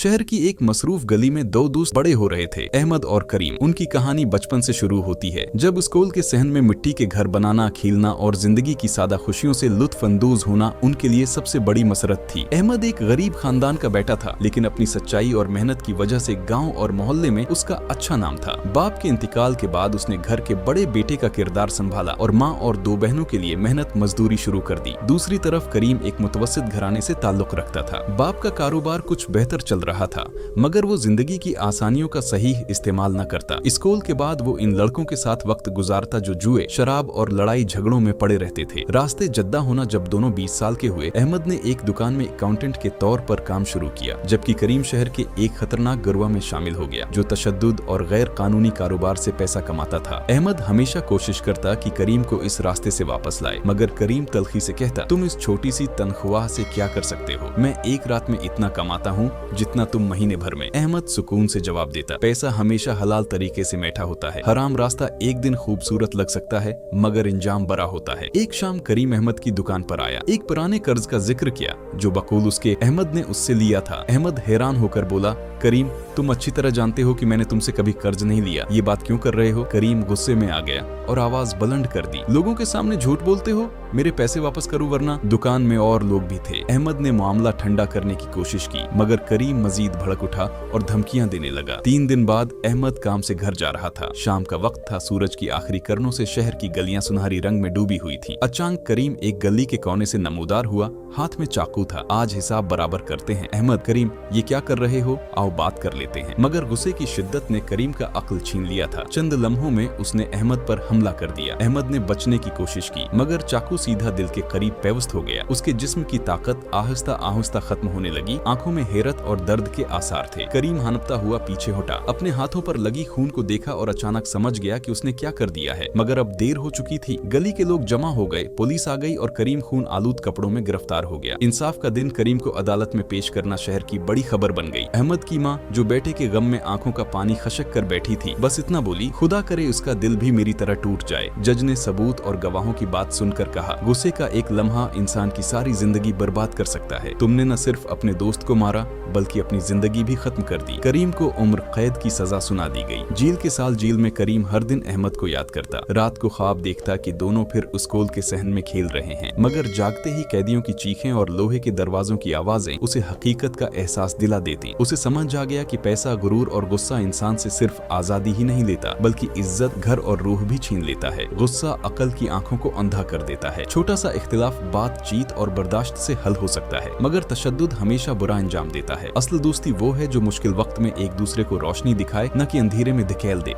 शहर की एक मसरूफ गली में दो दोस्त बड़े हो रहे थे, अहमद और करीम। उनकी कहानी बचपन से शुरू होती है, जब स्कूल के सहन में मिट्टी के घर बनाना, खेलना और जिंदगी की सादा खुशियों से लुत्फ अंदोज होना उनके लिए सबसे बड़ी मसरत थी। अहमद एक गरीब खानदान का बेटा था, लेकिन अपनी सच्चाई और मेहनत की वजह से गाँव और मोहल्ले में उसका अच्छा नाम था। बाप के इंतकाल के बाद उसने घर के बड़े बेटे का किरदार संभाला और माँ और दो बहनों के लिए मेहनत मजदूरी शुरू कर दी। दूसरी तरफ करीम एक मुतवस्सित घराने से ताल्लुक रखता था। बाप का कारोबार कुछ बेहतर चल रहा था, मगर वो जिंदगी की आसानियों का सही इस्तेमाल न करता। स्कूल के बाद वो इन लड़कों के साथ वक्त गुजारता जो जुए, शराब और लड़ाई झगड़ों में पड़े रहते थे। रास्ते जद्दा होना जब दोनों 20 साल के हुए, अहमद ने एक दुकान में अकाउंटेंट के तौर पर काम शुरू किया, जबकि करीम शहर के एक खतरनाक गिरोह में शामिल हो गया जो तशद्दुद और गैर कानूनी कारोबार से पैसा कमाता था। अहमद हमेशा कोशिश करता कि करीम को इस रास्ते से वापस लाए, मगर करीम तल्खी से कहता, तुम इस छोटी सी तनख्वाह से क्या कर सकते हो? मैं एक रात में इतना कमाता हूँ जितना तुम महीने भर में। अहमद सुकून से जवाब देता, पैसा हमेशा हलाल तरीके से मीठा होता है। हराम रास्ता एक दिन खूबसूरत लग सकता है, मगर इंजाम बड़ा होता है। एक शाम करीम अहमद की दुकान पर आया, एक पुराने कर्ज का जिक्र किया जो बकूल उसके अहमद ने उससे लिया था। अहमद हैरान होकर बोला, करीम, तुम अच्छी तरह जानते हो कि मैंने तुमसे कभी कर्ज नहीं लिया, ये बात क्यों कर रहे हो? करीम गुस्से में आ गया और आवाज बुलंद कर दी, लोगों के सामने झूठ बोलते हो, मेरे पैसे वापस करो वरना। दुकान में और लोग भी थे। अहमद ने मामला ठंडा करने की कोशिश की, मगर करीम मजीद भड़क उठा और धमकियां देने लगा। 3 दिन बाद अहमद काम से घर जा रहा था। शाम का वक्त था, सूरज की आखिरी किरणों से शहर की गलियां सुनहरी रंग में डूबी हुई थी। अचानक करीम एक गली के कोने से नमूदार हुआ, हाथ में चाकू था। आज हिसाब बराबर करते हैं। अहमद, करीम, ये क्या कर रहे हो? आओ बात कर लेते हैं। मगर गुस्से की शिद्दत ने करीम का अक्ल छीन लिया था। चंद लम्हों में उसने अहमद पर हमला कर दिया। अहमद ने बचने की कोशिश की, मगर चाकू सीधा दिल के करीब पेवस्त हो गया। उसके जिस्म की ताकत आहिस्ता आहिस्ता खत्म होने लगी। आंखों में हैरत और दर्द के आसार थे। करीम हनपता हुआ पीछे हटा, अपने हाथों पर लगी खून को देखा और अचानक समझ गया कि उसने क्या कर दिया है, मगर अब देर हो चुकी थी। गली के लोग जमा हो गए, पुलिस आ गई और करीम खून आलूद कपड़ों में गिरफ्तार हो गया। इंसाफ का दिन करीम को अदालत में पेश करना शहर की बड़ी खबर बन गई। अहमद की माँ, जो बेटे के गम में आंखों का पानी खशक कर बैठी थी, बस इतना बोली, खुदा करे उसका दिल भी मेरी तरह टूट जाए। जज ने सबूत और गवाहों की बात सुनकर कहा, गुस्से का एक लम्हा इंसान की सारी जिंदगी बर्बाद कर सकता है। तुमने न सिर्फ अपने दोस्त को मारा, बल्कि अपनी जिंदगी भी खत्म कर दी। करीम को उम्र कैद की सजा सुना दी गई। जेल के साल जेल में करीम हर दिन अहमद को याद करता। रात को ख्वाब देखता कि दोनों फिर स्कूल के सहन में खेल रहे हैं, मगर जागते ही कैदियों की चीखें और लोहे के दरवाजों की आवाजें उसे हकीकत का एहसास दिला देती। उसे समझ आ गया कि पैसा, गुरूर और गुस्सा इंसान से सिर्फ आजादी ही नहीं लेता, बल्कि इज्जत, घर और रूह भी छीन लेता है। गुस्सा अकल की आंखों को अंधा कर देता है। छोटा सा इख्तिलाफ बातचीत और बर्दाश्त से हल हो सकता है, मगर तशद्दुद हमेशा बुरा अंजाम देता है। असल दोस्ती वो है जो मुश्किल वक्त में एक दूसरे को रोशनी दिखाए, न कि अंधेरे में धकेल दे।